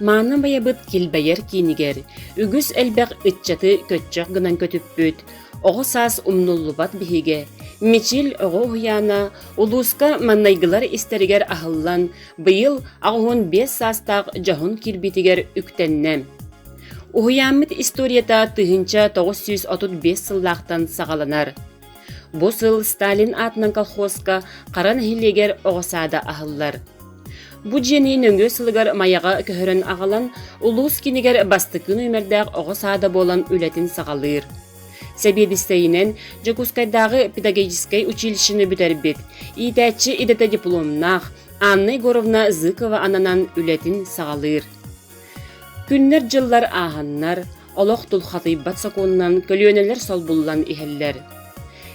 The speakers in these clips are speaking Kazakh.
Мааны байабыт килбайер кинигер, үгүс элбэх ытчаты көтчөх гынан көтүппүт, оҕо саас умнуллубат биһиге, мичил оҕо уһуяна, улууска маннайгылар истеригер аһыллан, быйыл аҕуһун 5 саастаах жоһун кирбитигер үктэннэ. Уһуяаммыт историята тыһынча 935 сыллаахтан саҕаланар. Бу сыл Сталин атынан колхозка харан хилигер оҕосаада аһыллар. Бу жени нөңгө сылыгар маяга көһөрөн агалан, улуус кинигер бастыкын өмердәк оҕосаада болан үлетин саҕалыыр. Себедистейинен Жокускайдагы педагогической училищені бүтербит. Итәччи идете дипломнах Анна Егоровна Зыкова ананан үлетин саҕалыыр. Күннер жыллар ааһаннар, олох тулхатыйбат сокуунан көлүөнелер солбуллан иһэллер.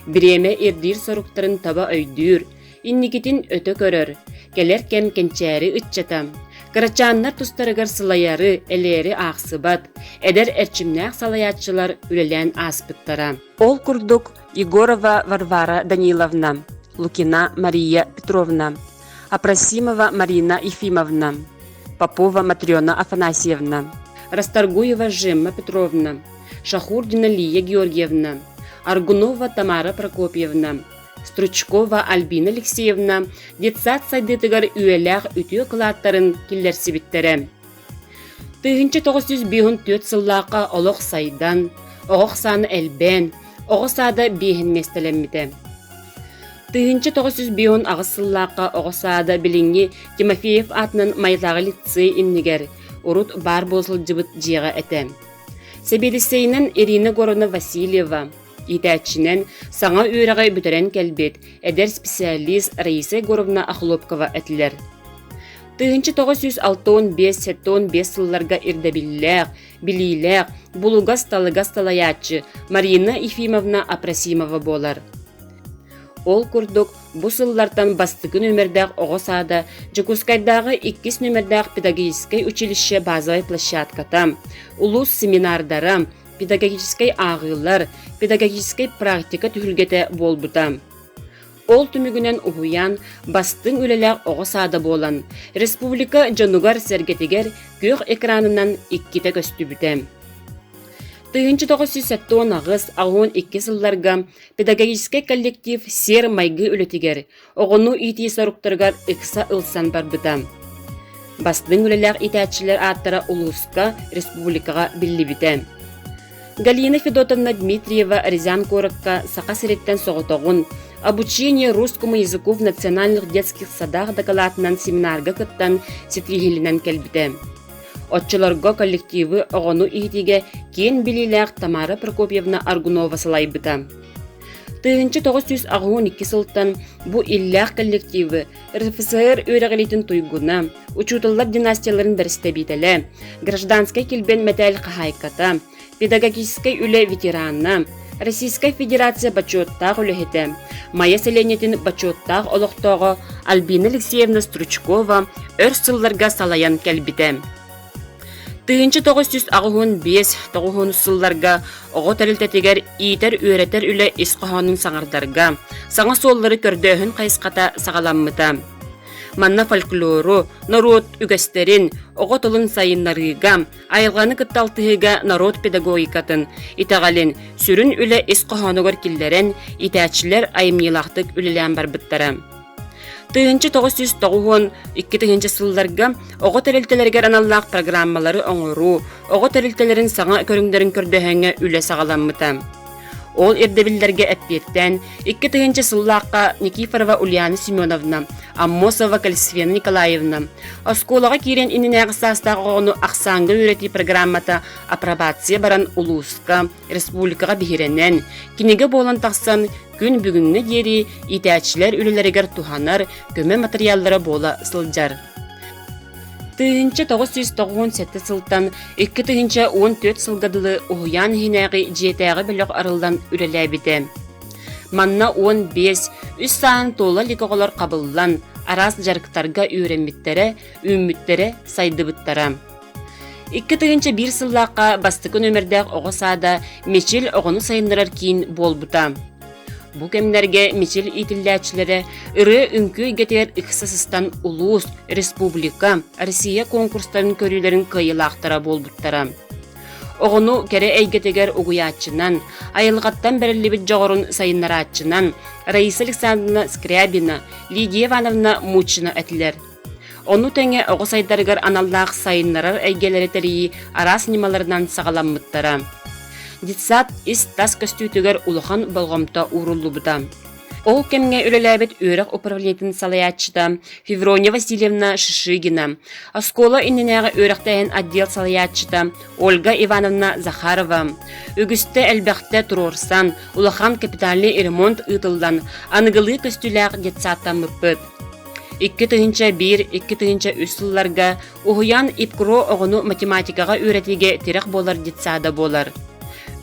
Биреме эрдир соруктарын таба өйдүүр, инникитин өтө көрөр, келер кем кенчээри ытчатам. Кырачааннар тустарыгар сылайары, элери аақсыбат, эдер эрчимнээх салаяччылар үлелэн ааспыттара. Ол курдук Егорова Варвара Даниловна, Лукина Мария Петровна, Апрасимова Марина Ефимовна, Попова Матрена Афанасьевна, Расторгуева Жемма Петровна, Шахурдина Лия Георгиевна, Аргунова Тамара Прокопьевна, Стручкова Альбина Алексеевна детсат сайдытыгар үйеләх үтіө кылааттарын киллерсибиттере. Тыгынчы 904 сыллааққа олық сайдан, оғық саны әлбен, оғысада бейін местелеммите. Тыгынчы 905 ағыс сыллааққа оғысада біліңі Тимофеев атынан майлағы лицей иннигер, урут бар бозыл жыбыт жиға әті. Себедістейінен Ирина Горовна Васильева, Итәчинен саңа үйрәгәй бүтерен кәлбет, әдер специалист Раиса Егоровна Ахлопкова әтілер. Тыгынчы 965-75 сылларга ирдәбилләк, билиләк, булугас талаячы Марина Ефимовна Апрасимова болар. Ол курдук бу сыллартан бастыкын өмердәк оғысада Жокускайдагы 2 нөмердәк педагогической училище базовой площадката, улус семинардара, педагогической ағылар, педагогической практика түхілгеті болбыта. Ол түмігінен уһуян бастың үлеләк оғысада болан. Республика Жанугар сәргетігер көк экранынан 2 көстүбіті. 1970 ағыз ағуын 2 сылларга педагогический коллектив сер майгы үлетігер, оғыну ити соруктаргар ықса ылсан барбыта. Бастың үлеләк итәтчілер аттара улуска республикаға биллибіті. Галина Федотовна Дмитриева Рязанкоракка сақасыреттен соғытоғын, обучение русскому языку в национальных детских садах докалатынан семинарга кыттан сетвигилинен келбіті. Отчыларга коллективы оғыну ихтиге кен билиләк Тамара Прокопьевна Аргунова салайбыта. 1912 сылтан бу илләк коллективы РФСР өйрәгелитін туйгуна, учутыллар династияларын бәрістәбителі, гражданской келбен мәтәл қахайката, педагогической үле ветеранна, Российская Федерация бачоттақ үлехеті, майя селенетін бачоттақ олықтағы Альбина Алексеевна Стручкова өр сылларга салаян кәлбіті. 1995-9 сылларга оғы тәрілтетігер итер өретер үле исқаханын саңардарга, саңа соллары көрдөһін қайсқата сағаламмыта. Манна фольклору, народ үгәстерин, оғы тылын сайынларыга, айылғаны кытталтыгыга народ педагогикатын, итағалин сүрін үле исқаханығыр киллерен, итәчілер айымнилақтық үлелән барбыттара. 1992 сылларга оғы тәрілтелергер аналлақ программалары оңыру, оғы тәрілтелерін саңа көріңдерін көрдөһәңе үле сағаламмыта. Ол эрдебиллерге әппеттен 2000 сыллаққа Никифорова Ульяна Семеновна, Аммосова Калисфена Николаевна, осколаға керен инінәғі састағы оғыну ақсаңғы өрети программата апробация баран улуска, республикаға бігеренен, кенеге болан тақсан күн бүгінгі дері итәчілер үлелерігер туханар көмі материаллары бола сылжар. 1997 сылтан 2014 сылгадылы уһуян хинәғи жетәғі біліқ арылдан үреләбіді. Манна 15 үс саан тола ликоғалар қабылдан арас жарықтарға үйренметтері, үмміттері сайдыбыттара. 2001 сыллаққа бастықын өмірдәқ оғысада мечел оғыны сайындырар кейін болбыта. Bu kemlerge miçil itillääçilere ırı ünkü geter ıksasıstan ulus, respublika, Россия konkursların körülerin kıyılaktara bolbuttara. Oğunu kere eygeteger uguyaççınan, ayılgattan berillibit joğurun sayınlaratçınan, Раиса Александровна Скрябина, Лидия Ивановна Мучина ettiler. Onu tenge oğu saydargar anallaq sayınlarar eygeleri teriyi aras nimalarından sağalanmıttara. Ditsat is tas köstütüger uluhan bolğamta urullu buda. Ол кемге өлеләбет өрәк управлениятын салаячыда Феврония Васильевна Шишигина, Аскола инненәгә өрәктәен отдел салаячыда Ольга Ивановна Захарова, үгісті әлбәхтә турорсан, улахан капитальный ремонт ытылдан, аныгылы көстүләк детсаттан мыппыт. 2-1-2-3 сылларга уһуян ипкро оғыну математикаға өретіге терек болар детсада болар.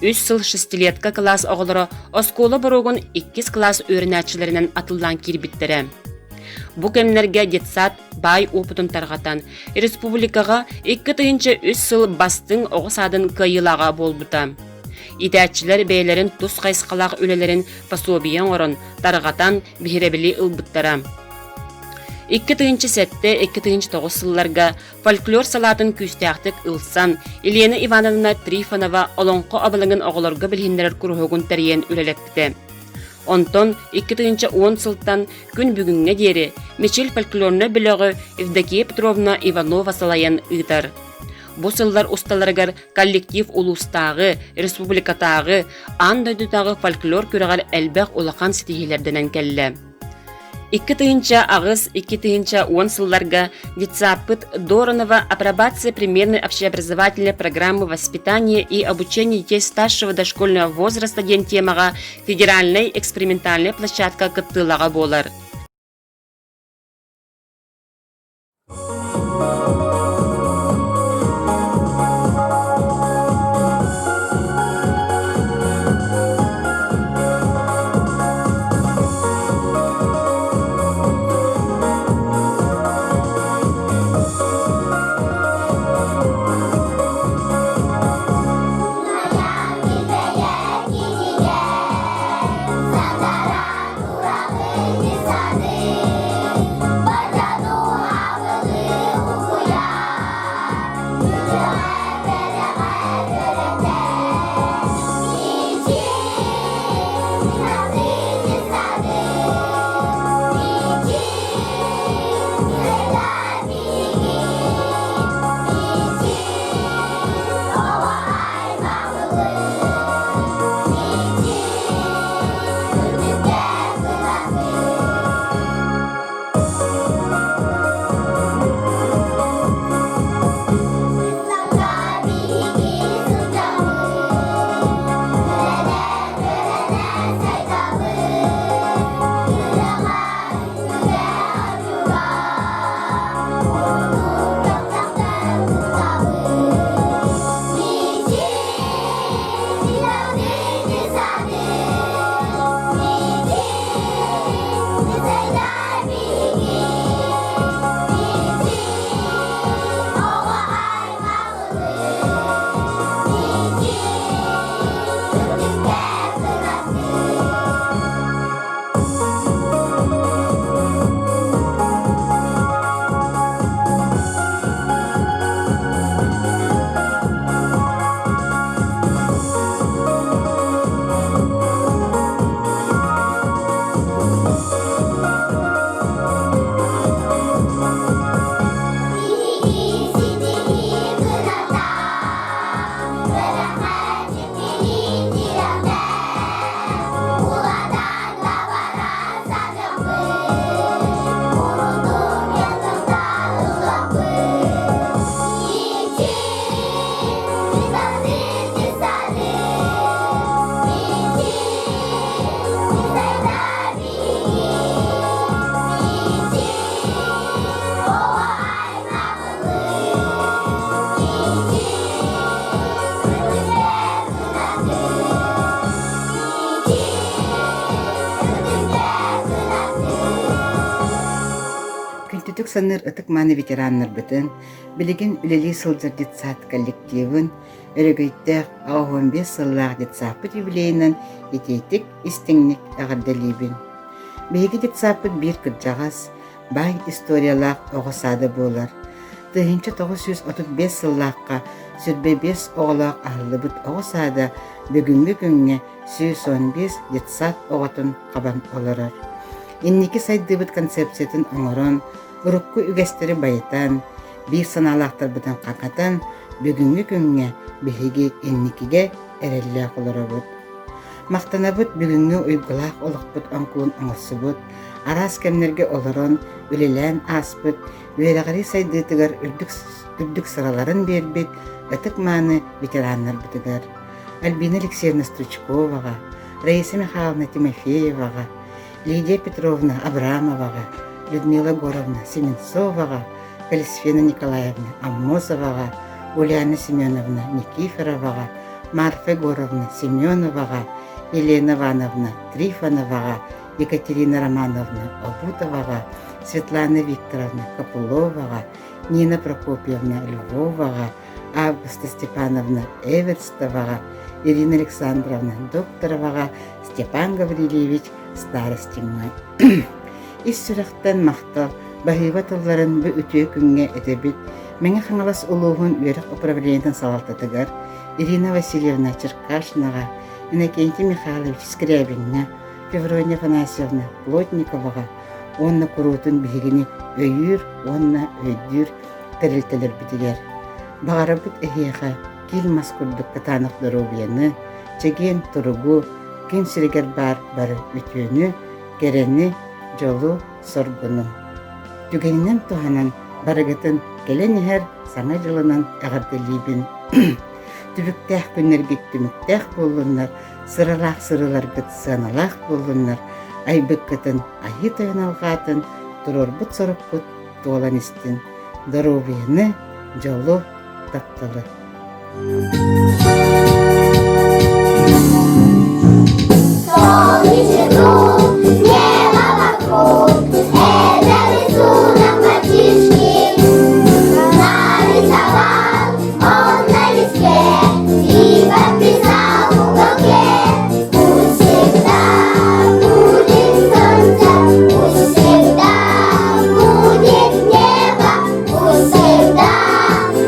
3 сыл 6 класс оғылары оскола бұрығын 2 класс өрінәтшілерінен атылдан кирбиттері. Бұ кемлерге детсат бай опытын тарғатан, республикаға 2-3 сыл бастың оғысадын кайылаға болбыта. Итәтчілер бәйлерін тұс қайсқалақ өлелерін пособиян орын тарғатан бейребілі ылбыттара. 2-9 сылларга фольклор салатын күстәқтік ылсан Елена Ивановна Трифонова олонқо абылыңын оғыларға білгендерер күрхөгін тәрейен өлелепті. Онтон 2-10 сылтан күн бүгінге дері мечел фольклорны білігі Евдокия Петровна Иванова салайын ұйтар. Бұ сыллар ұсталарығар коллектив улустағы, республикатағы, андайдытағы фольклор көріғар әлбәқ олақан сетихилерденен кәлі. 2-10 сылларга детсапыт Доронова апробация примерной общеобразовательной программы воспитания и обучения детей старшего дошкольного возраста ден темага федеральной экспериментальной площадка кыттылага болар. Күлтүтүк саныр ытык маны ветераннар бүтін, білеген үлелі сылдыр детсат коллективын, өрөгөйттәк 15 сыллаах детсаппыт юбилейнан итейтик истиңник ағардалибин. Бейги детсаппыт бир кырдьаҕас, бай историялаах оҕосаада буолар. Тыһынча 935 сыллаахха сүрбе 5 оҕолоох аһыллыбыт оҕосаада бүгүнгү күнге 115 детсат оҕотун хабан олорор. Инники сайдыбыт концепциятын оҥорон, урукку үгэстери байытан, бир санаалаахтарбытын какатан, бүгүнгү күнге биһиги инникиге эреллээх олоробут. Мактанабыт бүгүнгү уйгулаах олохпут оңкуун оҥорсубут, араас кэмнерге олорон үлэлээн ааспыт, үөрэҕэри сайдыытыгар үрдүк сыраларын биэрбит, ытык мааны ветераннар бытыгар. Альбина Алексеевна Стручковага, Раиса Михайловна Тимофеевага, Лидия Петровна Абрамовага, Людмила Горовна Семенцовага, Калисфена Николаевна Аммосовага, Ульяна Семеновна Никифоровага, Марфа Егоровна Семеновага, Елена Ивановна Трифоновага, Екатерина Романовна Обутовага, Светлана Викторовна Копыловага, Нина Прокопьевна Львовага, Августа Степановна Эверстовага, Ирина Александровна Докторовага, Степан Гаврилевич Старостиңна. Ис сүрәхтән мақтал, баһыйба тылларын бу үтүө күнгә этебит, меңе хаңалас улуһун үөрэх управлениятын салалтатыгар, Ирина Васильевна Черкашнага, Иннокентий Михайлович Скрябинна, Феврония Афанасьевна Плотниковага, онна курутун биһигини өйүр, онна өйдүр терилтелер битигер. Багарабыт эхиэха кил маскурдук катанах здоровьяны, чеген туругу, кен сиригер бар бары үтүөнү, керени, жолу, соргуну. Түгенинен туханан барыгытын келен ихер саңа жылынан ағардылибин. Түбүктәх күннерге түмүктәх болуннар, сыралах сырыларгыт сыаналах болуннар, айбыккытын айы тойналгатын, турорбут соруппут туолан истин, здоровьяны, жолу, тапталы.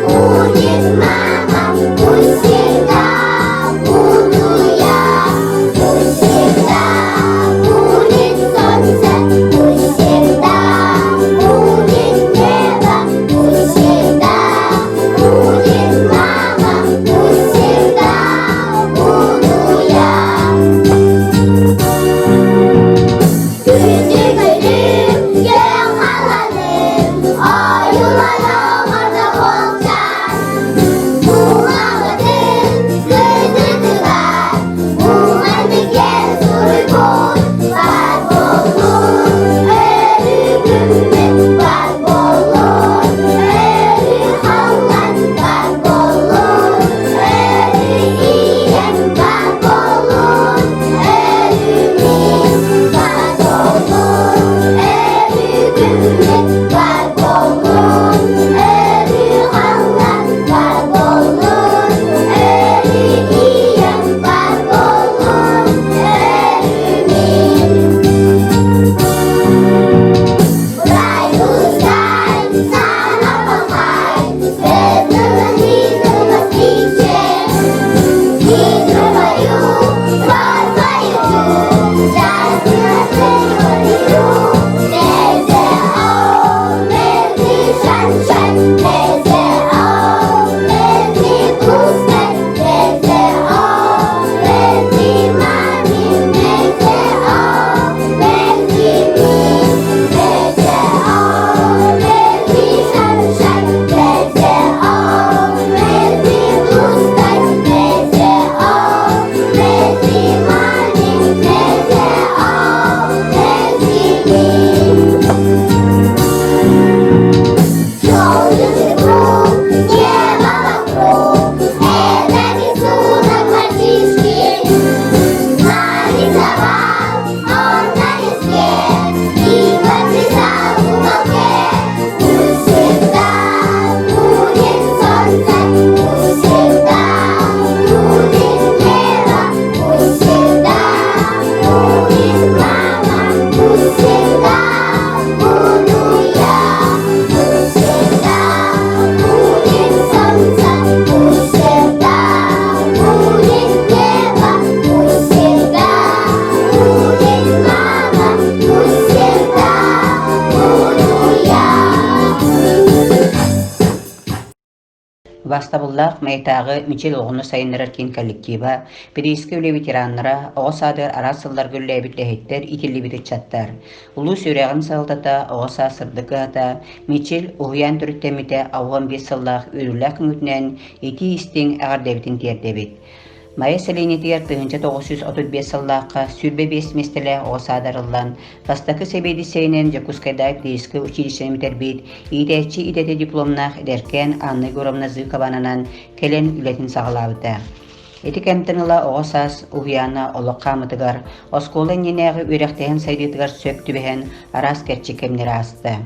Будет мама, пусть Бастабыллах майтагы Мичел оғыны сайынырар кен коллектива, педейскі үлі ветераннара, оғы садыр арасыллар гүлі әбітләхеттер итілі бітет чаттар. Улу сөрәғін салтата, оғы сасырдығы ата, Мичел ұғыян түріттеміте ауған бесыллах үрілләқ үңітінен еті істің әғардебітін тердебет. Майя селенетигер 1935 сыллаққа сүрбе 5 местелі оғысадарылан, бастақы себейді сейнен Жакускайдай педейскі училищені тербейт, идәтчі идәті дипломнақ дәркен Анны Горовна Зыковананан келен үлетін сағылауыда. Эти кәмтініла оғысас ұғияна олық қамытыгар, осколын енеғі өректеген сайдетігар сөп түбіген арас кәрчі кемнері асты.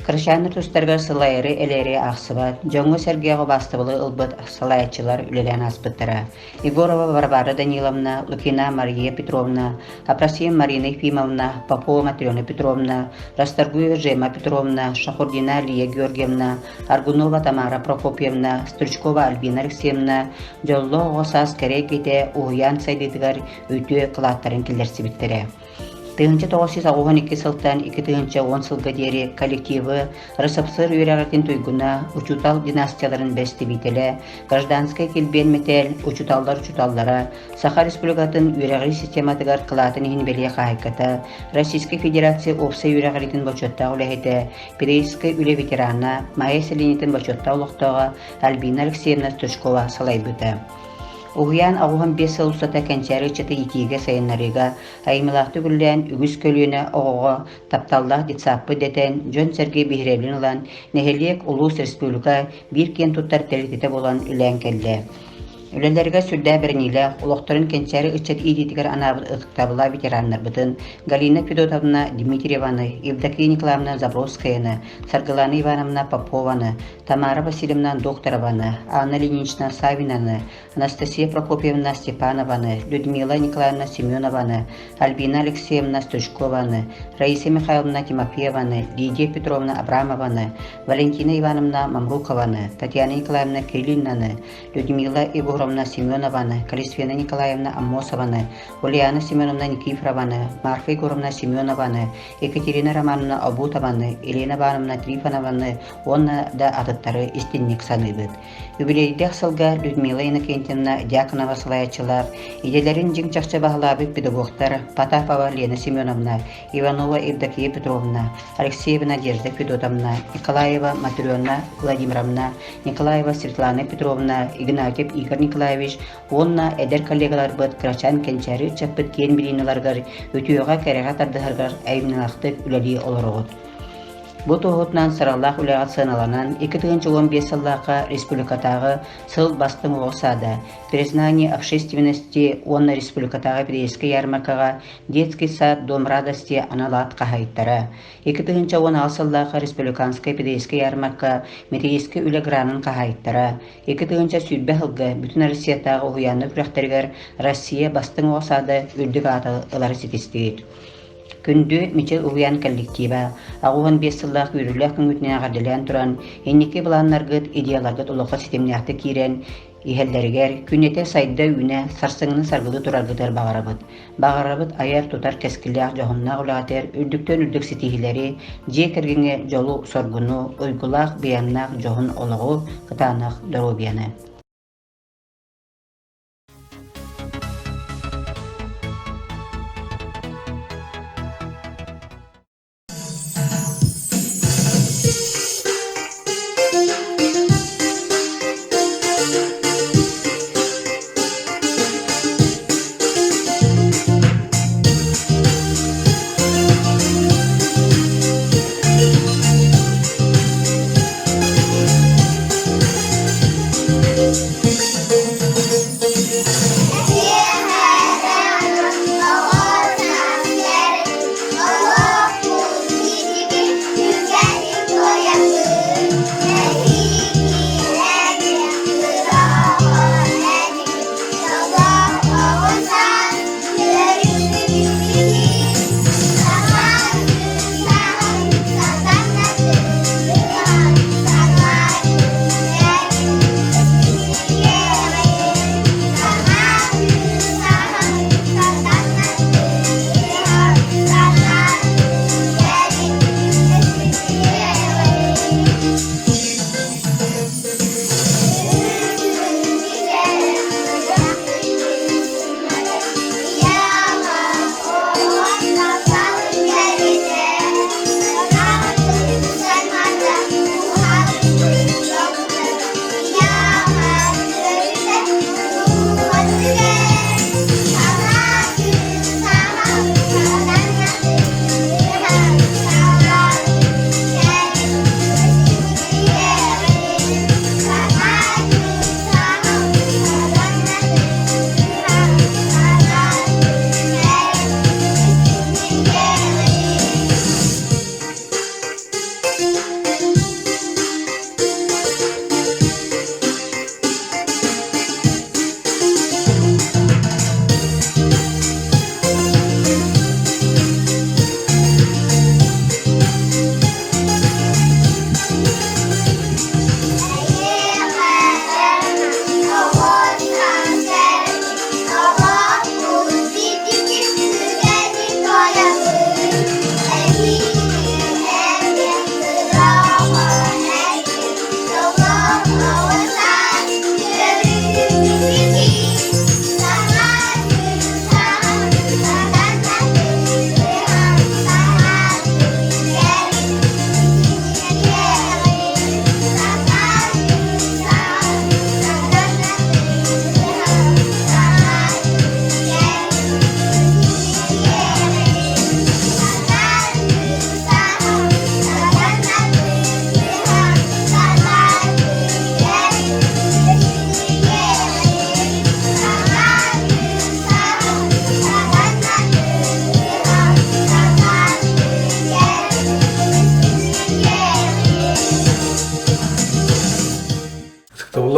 Кыршаныр тұстарға сылайыры әлері ақсыбат, жоңғы сәргеғі бастыбылы ұлбыт сылайчылар үлелен аспыттыра. Егорова Варвара Даниловна, Лукина Мария Петровна, Апрасия Марина Ефимовна, Попова Матрена Петровна, Расторгуева Жема Петровна, Шахурдина Лия Георгиевна, Аргунова Тамара Прокопьевна, Стручкова Альбина Алексеевна, Жолло оғысас керек ете ұғыян сайдетігар өйті қылаттарын келерсі біттірі. 1912 сылтан 2010 сылға дері коллективі Рысапсыр үйрағатын тойгуна учутал династияларын бәсті бейтелі, гражданскай келбен метел учуталлара, Саха Республикатын үйрағыры систематығар қылатын енбеле қайқата, Российской Федерация опса үйрағырытын бачотта олағеті, Педейскі үлі ветерана, Майя Селенетін бачотта олықтаға Альбина Алексеевна Стручкова салай бұты. Уғиян ауған 5 сыл ұстата кәнчәрі чыты икиге сайынларыға, аймылақты күллән үгіз көліні оғыға тапталлақ детсаппы детен Жон Сергей Бехревлин ұлан Нехелек Улус Республика бір кен тұттар тәріктеті болан үлән кәлді. Үлелерге сүрдә бірнейлі, ұлықтырын кәнчәрі үтчет идетігер анабыт ұқтабыла ветераннар бұтын Галина Федотовна Дмитриеваны, Евдокия Николаевна Забровскаяны, Саргалана Ивановна Попованы, Тамара Васильевна Докторованы, Анна Ленинична Савинаны, Анастасия Прокопьевна Степанованы, Людмила Николаевна Семенованы, Альбина Алексеевна Стручкованы, Раиса Михайловна Тимофееваны, Лидия Петровна Абрамованы, Валентина Ивановна Мамрукованы, Татьяна Николаевна Кириллинаны, Людмила Егоровна Семенованы, Калисфена Николаевна Аммосованы, Ульяна Семеновна Никифорованы, Марфа Егоровна Семенованы, Екатерина Романовна Абутованы, Елена Ивановна Трифонованы, онна да атыттары истинник саныбыт. Юбилейдек сылга Людмила Иннокентьевна Дьяконова сылаячылар, иделерин жиң чақчы бағылабык педагогтар Потапова Лена Семеновна, Иванова Евдокия Петровна, Алексеева Надежда Федотовна, Николаева Матрена Владимировна, Николаева Светлана Петровна, Игнатьев Игорь Николаевич, онна эдер коллегалар быт крачан кенчәрі чаппыт кен билиныларгар, өтіуға кәріға тардығаргар әймінлақтық үләлі олырығыт. Бұ тоғытнан сыраллақ үләғат сыналанан 2015 сыллаққа республикатағы сыл бастың оғысады. Признание общественности онна республикатағы педейскі ярмаркаға детский сад Дом радости аналат қағайттары. 2016 сыллаққа республиканская педейскі ярмарка метейскі үлі гранын қағайттары. 2000 сүлбе ғылғы бүтін Россиятағы ұғыянны күрәқтергер Россия бастың оғысады үрдік аты ылары сетестейді. Күнді Мичел Уян коллектива, ағуған 5 сыллақ үрілі күнгітіне ағадылан тұран, енеке бұланларғыт, идеяларғыт ұлыққа сетемнияқты кейрен, ихелдерігер, күнете сайда үйіне сарсыңының сарғылы тұрарғыдар бағарабыт. Бағарабыт аяр тұтар кәскіліғ жоғынна ұлағатер, үрдіктен үрдік сетихилері, же кіргіңе жолу соргыну, ұйгылақ бияннақ жоғын олығы, қытанақ дұру бияны.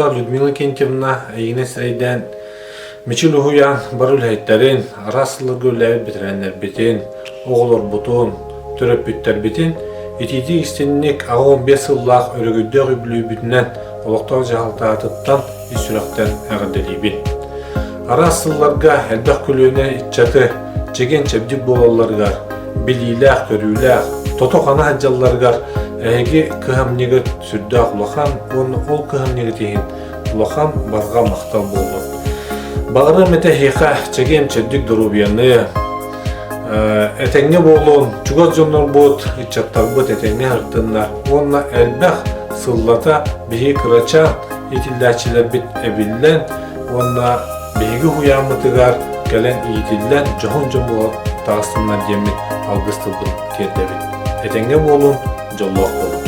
Огола Людмила Кентьевна Игнес Рейден Мичил Ухуян Барул Хейтерин Арасылы гөлләбит битирәннәр битин оғылыр бутун төрөп биттер битин итити истинник 15 ыллах өрөгүдө үблүү бүтүнен олоктор жалтаатыттан исүрөктен агырделибин. Арасылларга элбэх күлүнө итчаты чеген чебдик бололларга билилэх көрүүлэх тотохана хаджалларга эги кыхамнигет сүрдө улахан ол кыхамнигетин улахан барга мактал болду. Багыры мете хиха чеген чебдик дурубияны этеңне болон чугат жоннор бот итчаттар бот этеңне артынна онна элбэх сыллата биһи кырача итиллячилер бит эбиллен онна биһиги хуямытыгар келен итиллен жохон жомуга тагысынна демит алгыстылбыт кердебит этеңне болон жоллох болон.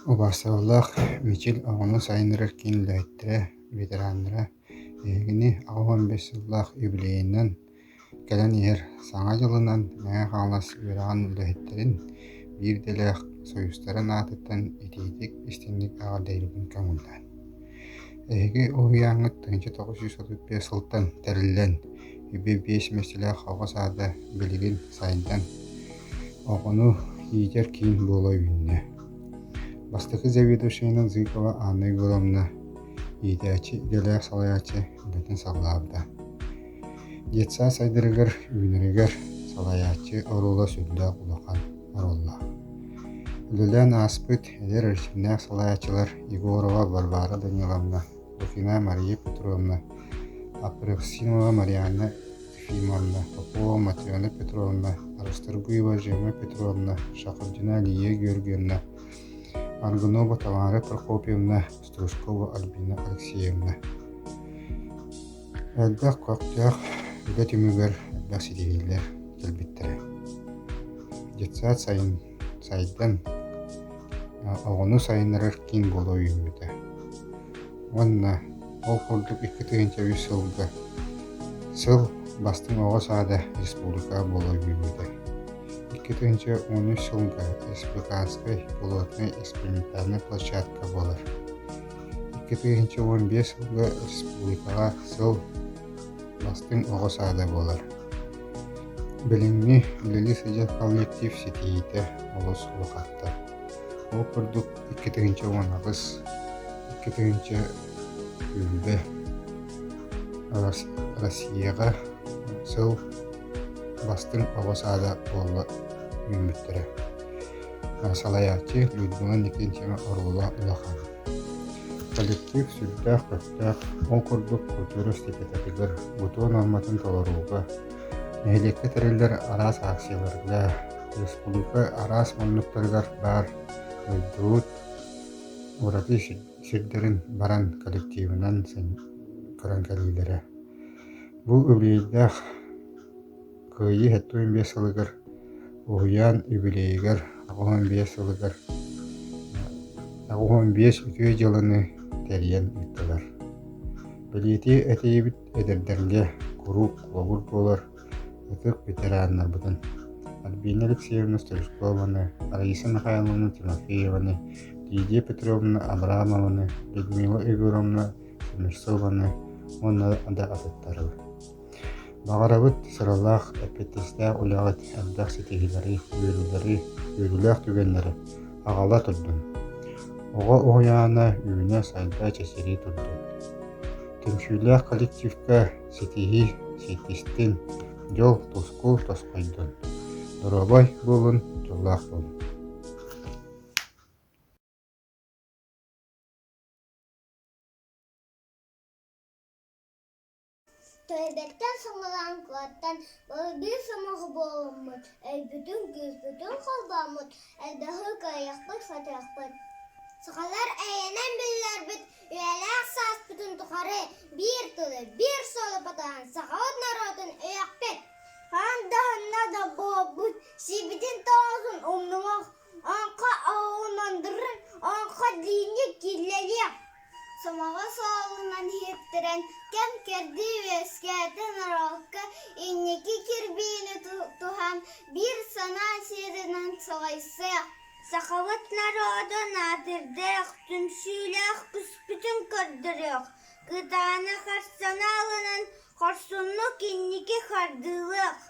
Обасаллах мичил оҕону сайынырар кинилэйттэрэ ветераннара ээгини 15 сыллах юбилейинен кэлэн иһэр саҥа дьылынан мэҥэ хаалас үөрэҕин үлэһиттерин биир дэлээх союстарын аатыттан итиитик истинник аҕаллайбытын көҥүллээн. Эһиги уһуйааҥҥыт 1935 сылтан тэриллэн үбү 5 мэстилээх оҕо саада билигин сайындан оҕону иитэр киин буолай үннэ. Бастакы заведующийна Зыкова Анна Егоровна иитээчи делээх салаячы бөтөн саллаабда. Детса сайдырыгар үйнөрүгөр салаячы орула сүлдөөк улахан оролла. Үлэлэн аспыт элер эрчимнээх салаячылар Егорова Варвара Даниловна, Руфина Мария Петровна, Апрексинова Марьяна Ефимовна, Попова Матрена Петровна, Арстыргуева Жема Петровна, Шаховдина Лия Георгиевна, Аргунова Тамара Прокопьевна, Стружкова Альбина Алексеевна. Элбэх коктях үгө түмүгөр элбэх сидигилер келбиттере. Жетсаат сайдан оҕону сайынырар кин болоо үйүмүтэ. Онна ол курдук 2003 сылга сыл бастың оҕо саада республика болоо үйүмүтэ. 2013 сылга республиканской пилотный экспериментальный площадка болар. 2015 сылга республикага сыл бастың оҕо саада болар. Билиңни үлели сыжа коллектив сетиите олус улахатта. Ол курдук 2019 үлбе Россияга сыл бастың оҕо саада болла үйүмүттэрэ. Салаячы Людмила Никентьевна орула улахан. Коллектив сүрдээх көттөөх ол курдук культура степетатыгар бутуон алматын толоруга, нэһилекке тэриллер араас акцияларга, республика арас манныктаргар бар өйдуут ураты сирдерин баран коллективынан көрөн калилере. Бу үбүлэйдэх кыйы хэттуин бесылыгар уйан юбилейгар агуон бесылыгар агуон бес үтүө жылыны терьен ыттылар. Билети этейбит эдердерге курук обур болар ытык ветераннар бутын. Альбина Алексеевна Стрижкованы, Раиса Михайловна Тимофееваны, Лидия Петровна Абрамованы, Людмила Егоровна Семешсованы, онна ада атыттары. Бағарабыт сыраллах эппеттесте улягыт әбдах сетегилери, үйрүлэх түгеннери ағала турдун. Оға ояна үйіне сайда чесери турдун. Темшүлэх коллективка сетеги сетистин жол тускул тоскойдун. Робай болун, жоллах болун. Төйбеттен соңылан куаттан bir самағы болыммыт, бүтін күз, бүтін қолбамыт, әлбәхі каяқпыт, фатаяқпыт. Сықалар әйенен білілер біт, үйәләқ сас бүтін тұқары, bir тұлы, bir солы патаған, сақауыт народын өяқпет. Андағына да бұт, сибітін тоғызын ұмнымақ, анқа ауынандырын, анқа дейіне келелек. Самаға соғынан хептірен, кәм керді вескәтін аралыққа, еннекі кербейіні туған бір сана серінен соғайсық. Сақаватлар одан адырдық, түмшілік бүспүтін көрдірік. Қытаны қарсаналының қарсынлық еннекі қардылық.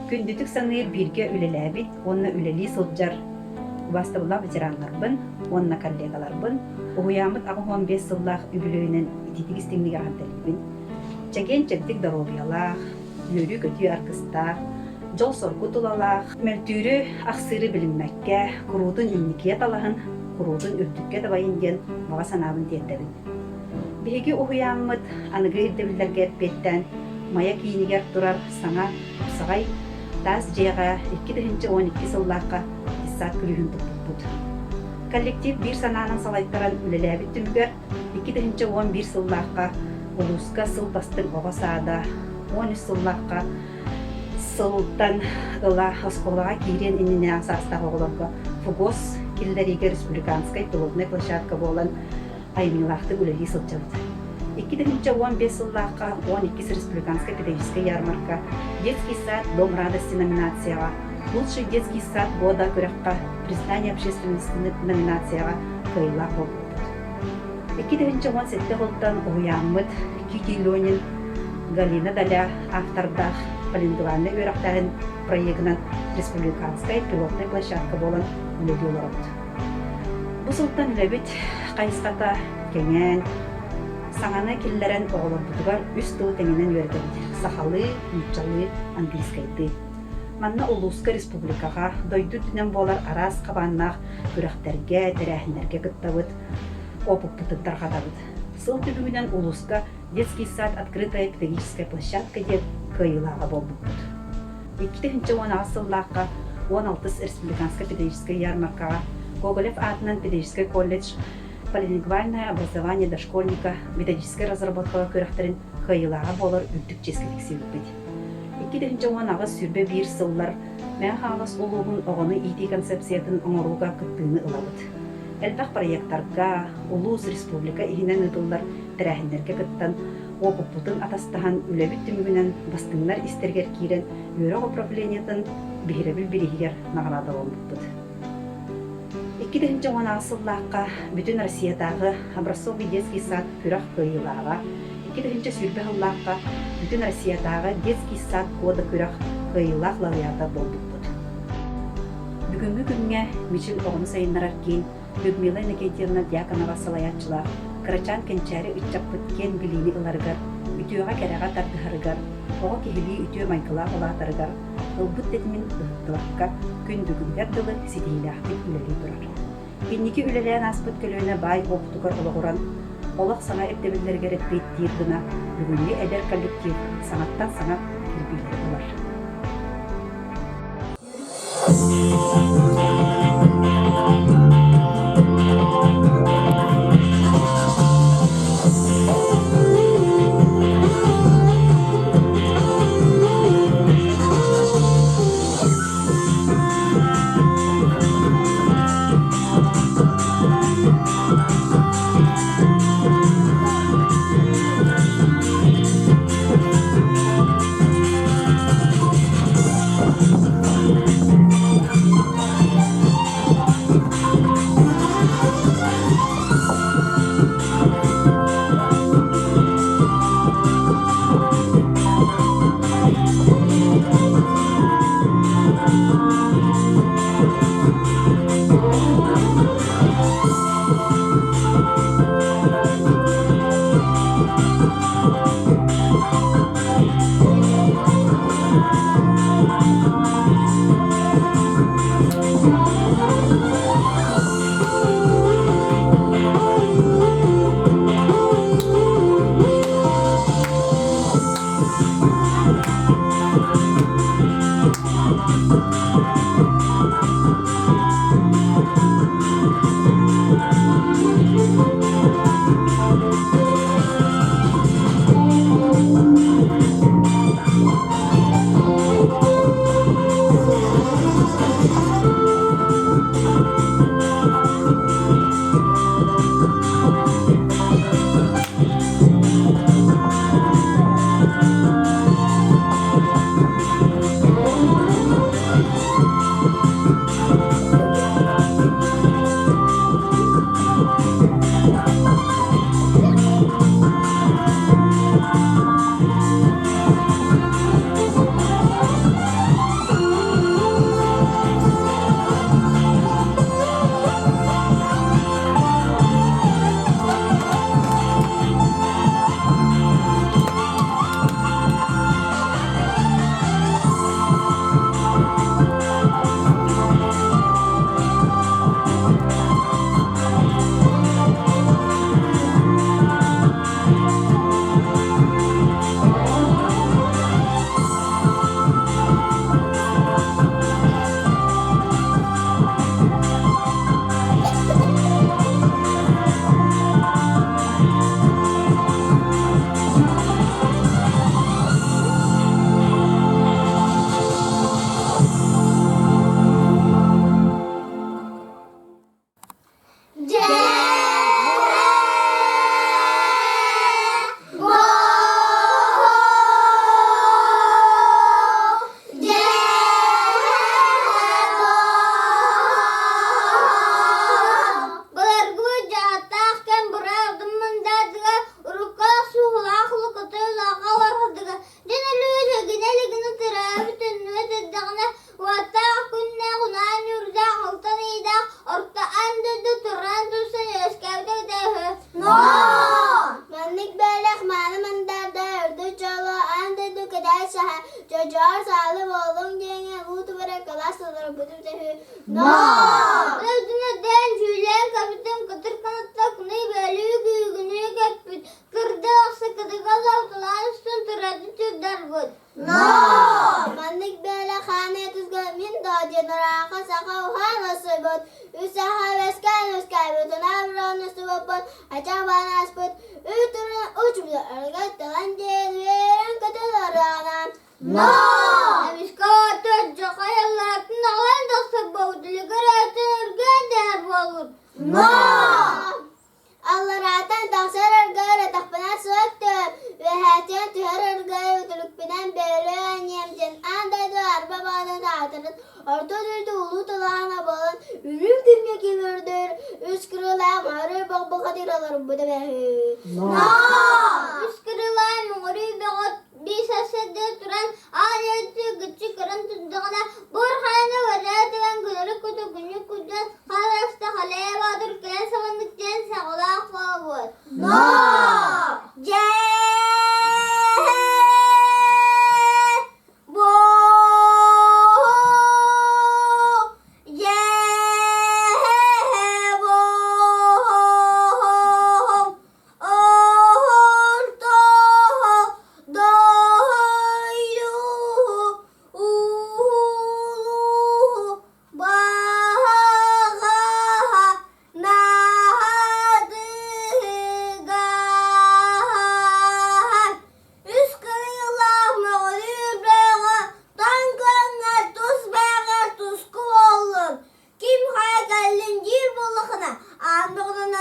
Күндүтүк саңыыр бирге үлеләбит, онна үлели сылджар. Бастыбыла ветеранларбын, онна коллегаларбын, уямыт ағуан 5 сыллах үбілөйінен ититигістіңдегі ағанталибін. Чаген чагдик даробиялах, лөрі көтүй аркыстах, жол соргу тулалах, мәртүрі ақсыры білінмәкке, құрудын инникия талахын, құрудын үртікке дабайынген маға санабын тиеттерін. Беги уямыт анығы ирдебілдерге әппеттен, мая кейінігер тұрар саңа ұпсағай, таз жеға 2-12 сыллаққа иссат күлігін тұппұт. Коллектив бір сананың салайттаран үлеләбіт түмігер 2-11 сыллаққа ұлысқа сыл тастың оға саада, 13 сыллаққа сылтан ұла осқолаға кейрен иніне асастағы оғыларға фугос келдеріге республиканскай пилотный площадка болан аймилақты үлелі сылчалды. 2-15 сыллаққа 12 республиканская педагогическая ярмарка, детский сад «Дом радости» номинацияға, лучший детский сад года көріққа, признание общественности номинацияға кайылақ болды. 2-17 ғылттан ұғыямыд Кити Ленин, Галина Даля автордақ полиндуанны өріқтағын проектінен республиканская пилотный площадка болан үлелі оларыды. Бұл сылттан үләбіт қайысқата кенен, саңаны келлерен оғылар бұтығар үс тұлы тәңінен өрден. Сақалы, мұтчалы, английскайды. Манна Улуска республикаға дойду түнен болар арас қабаннақ күріқтерге, тәрәхінерге күттавыд, опық бұтықтар қадавыд. Сыл түбігінен Улуска детский сад открытая педагогическая площадка деп кайылаға болбуд. 2-16 сыллаққа 16 республиканская педагогическая ярмаркаға Гоголев атынан педагогический колледж полилингвальное образование дошкольника методическая разработкаға көріқтерін кайылаға болар үрдік жескеліксі өтпеді. 2-16 сүрбе бір сыллар мән қағас олуғын оғыны ити концепциятын оңыруға күттіғыны ылабыд. Әлбәқ проекттарға Улус республика ихінен ұтылар тәрәхіндерге күттан опық бұтын атастаған үләбіт түмігінен бастыңлар істергер кейрен өріқ управлениятын бейребіл бірігер нағырады олмықпыд. 2-16 сыллаққа бүтін Россиятағы образцовый детский сад күрақ кайылаға, 2-16 сүрбе ғыллаққа бүтін Россиятағы детский сад кода күрақ кайылақ лауреата болдықпыд. Бүгінгі күнге мечіл оғыны сайынларар кейін Людмила Никитьевна Дьяконова салаятчылар, Карачан кенчәрі үтчаппыт кен білейні ыларғар, үтіуға кәріға тардығарығар, оға кехілі үтіу майқыла олатарығар, ылбыт дедімін ұқтылаққа күндігіндер дылы сетейлі ақтық үлелі тұрар. Кеннекі үлелән аспыт көлөне бай оқтығыр олығыран, Олақ саңа эптебиллер керетпейт диир гына бүгүнге эдер коллектив саңаттан саңа кирбилер болар.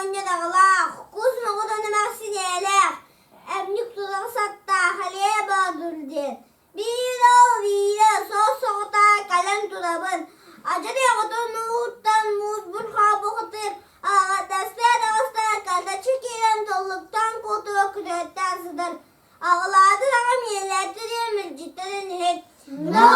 Anya dağlaq, kuz mağudanı məqsidiyələk. Əbnik tulaq satta, xaliyə bağdurdin. Bir o vire, soğuta kalem turabın. Acı yağıtın uğuttan muzbun kabuktur. Ağa dəstə dağıstan kalda çəkirəm tolluktan kutu küretten sıdır. Ağladır ağam yerlərdir yemir cidden hep. No!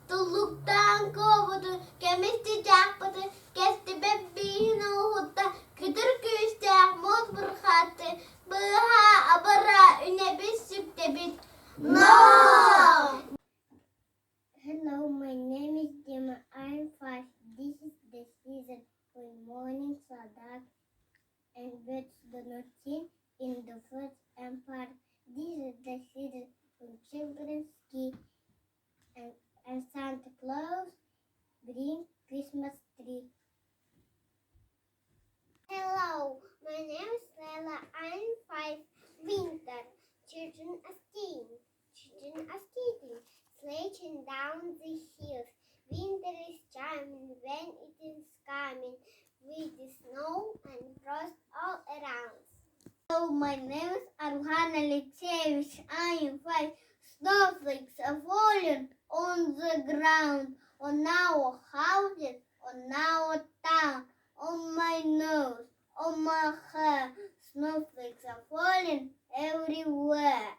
Tulluktan kovudu, kemisti çakpıdı, kesti bebeğini uhutta, kütür küstek muz bırkattı, bıha abara üne bir süpte bit. No! Hello, my name is Gemma. I'm 5. This is the season for morning sadak and birds do not sing in the first empire. This is the season for children's ski and Santa Claus bring Christmas tree. Hello, my name is Stella. I'm 5. Winter. Children are skiing. Children are skating. Sledging down the hills. Winter is charming when it is coming with the snow and frost all around. Hello, my name is Arhan Alexeyevich. I am 5. Snowflakes are falling on the ground, on our houses, on our town, on my nose, on my hair. Snowflakes are falling everywhere.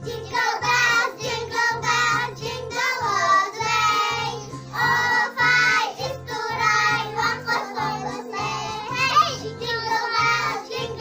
Jingle bells, jingle all the way. All five is to ride, one horse on the sleigh. Hey, jingle bells, jingle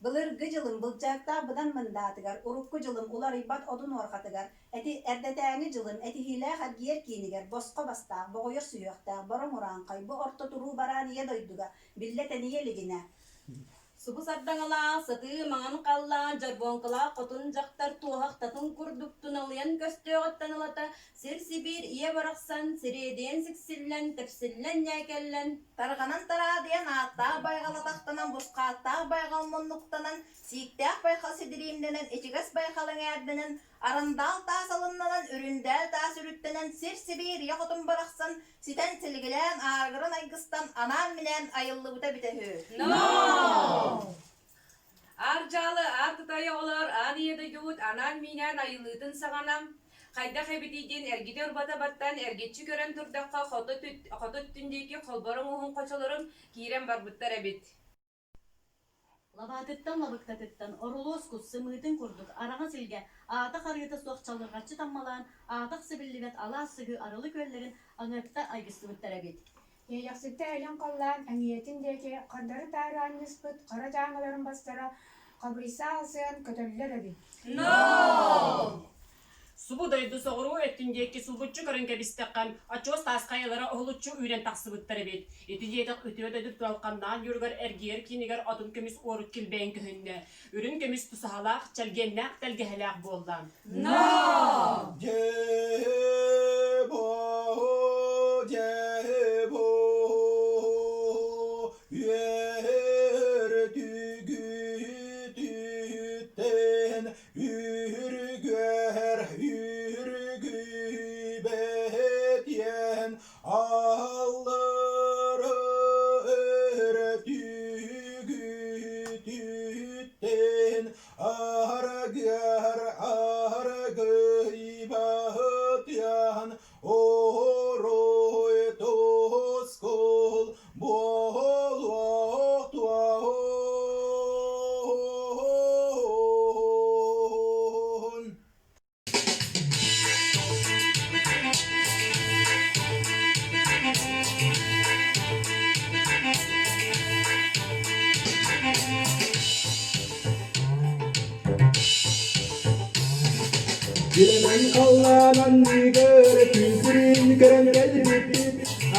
Былыргы жылым былжакта быдан мындатыгар, урукку жылым улар ибат одун орхатыгар, эти эрдетääңи жылым, эти хилэ хадгиер кинигер, боско бастаах, боғойор сүйөктаах, борон ураанкай, бу орто туруу бараан ие дойдуга, билле тениелигине. Субу сардаңала, саты маңан қалла, жарбонкала, қотун жақтар туғақ татын күрдіктін алыян көстеғіттен алата, сир Сибир ие барақсан, сиреден сіксіллен, тепсіллен нәкеллен. Тарғанан тарадыян аттаа байғалатақтанан, бұсқаттаа байғалмоннуқтанан, сиіктәк байқал сидиримденен, ечігес байқалың әрденен, арандал тас алыннанан, үріндәл тас үріттенен, сир Сибир ие қотун барақсан, ситен сілгілен, ағырын айгыстан, анан менен айылы бұта бітehü. Аржалы, артытайы олар, аниеді гүт, анан минен айылытын сағанам. Қайда қайбетейден әргеде ұрбата баттан әргетші көрен тұрдаққа қоты түндекі қолбарың оғын қочалырым кейрен барбыттар әбет. Лабатыттан лабыктатыттан орулос кутсы мыытын курдук араңа силге атак арыйты суакчалыргачы таммалан атак сибиллибет ала сыгы арылы көллерин аңырта айгыстыбыттар әбет. Яқсыкта әлен қаллан әңиетіндегі қандары тәрі анныспыт, қара жаңыларын бастара, қабриса алсыян көтөлілер әбет. Subu daydı soğuru etindeki sulbutçu körünke bistekkem aços tas kayalara oğlutçu üren taksıbıttara bit. Eti yedik ötüye daydı tuvalkandan yürüger ergiyer kiniger adın kemis orut kilbeğin köhünde. Ürün kemis tusahalak çelgennak telgehelak boldan. No! Jebo, jebo, yerdügüten yürgüer yürgübetyen alları ördügüten argıar argıybatyan oroy toskol bol vaktuağun. Bilemem Allah'ın nigar, tüzürün gören gelbip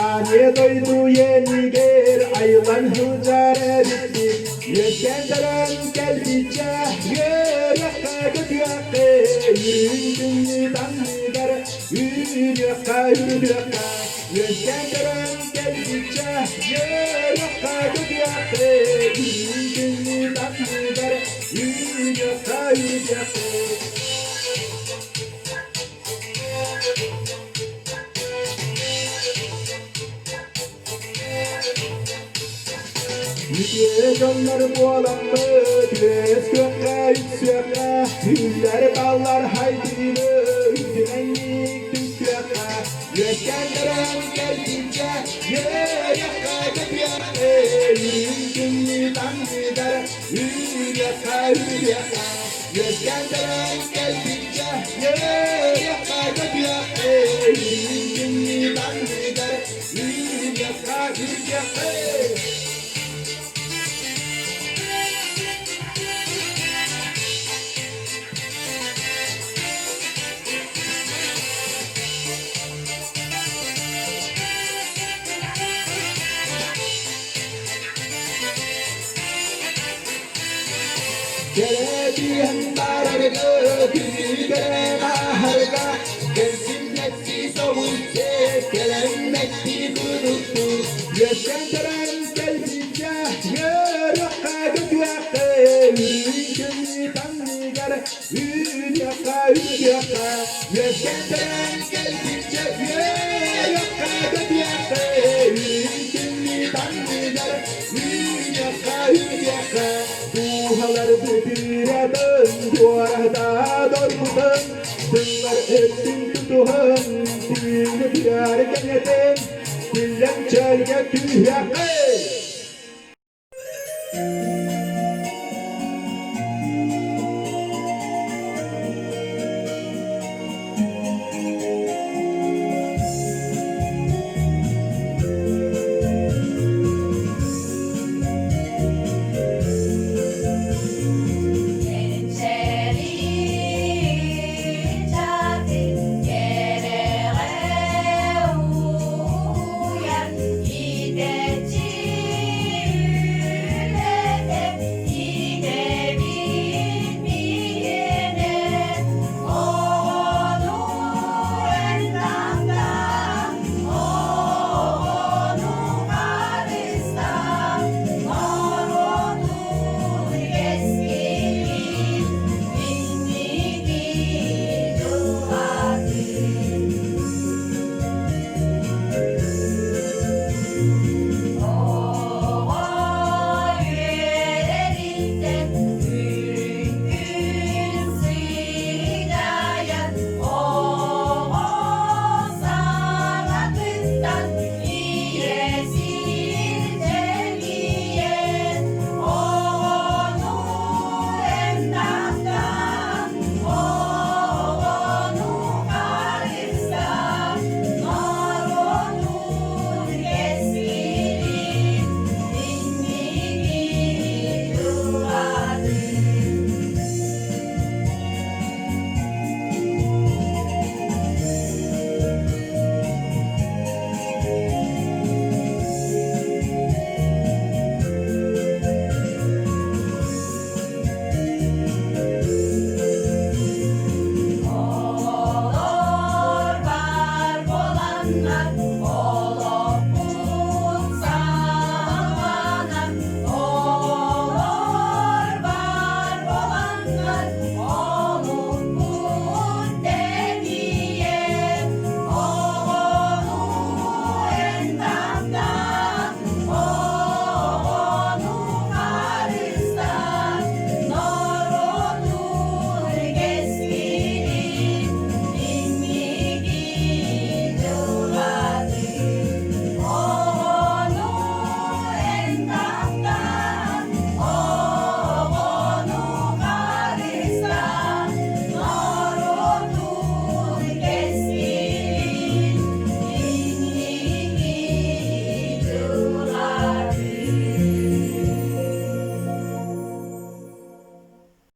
Aniye doydu yeniger, ayılan hılcara bitti Yetken dönen gelbice, yürüyaka götüyaka Yürüyün yılan nigar, yürüyaka yürüyaka Yetken dönen gelbice, yürüyaka götüyaka Yürüyün yılan nigar, yürüyaka yürüyaka Yüzüyorlar bu alanı, güneş gökler yüksüyorlar Yüzler ballar haydıylı, yüzümenlik düşüyorlar Yetkenlerin geldince, yaka götüyorlar Yürüyün yılan gider, yaka yaka Yetkenlerin geldince, yaka götüyorlar Yürüyün yılan gider, yaka yaka Gelediğin dararga, tüzgüren aharga Gensinleksi soğutse, gelenmekti kuruttu Yaşandıran gelbice, yürüyaka götüyaka Yürüyün tanrıgar, yürüyaka yürüyaka Yaşandıran gelbice, yürüyaka götüyaka Yürüyün tanrıgar, yürüyaka yürüyaka Duhalar bitiredin, duarda dormudun Dınlar ettin tutuhun, dilini birer genetin Dillen çelge tühyakı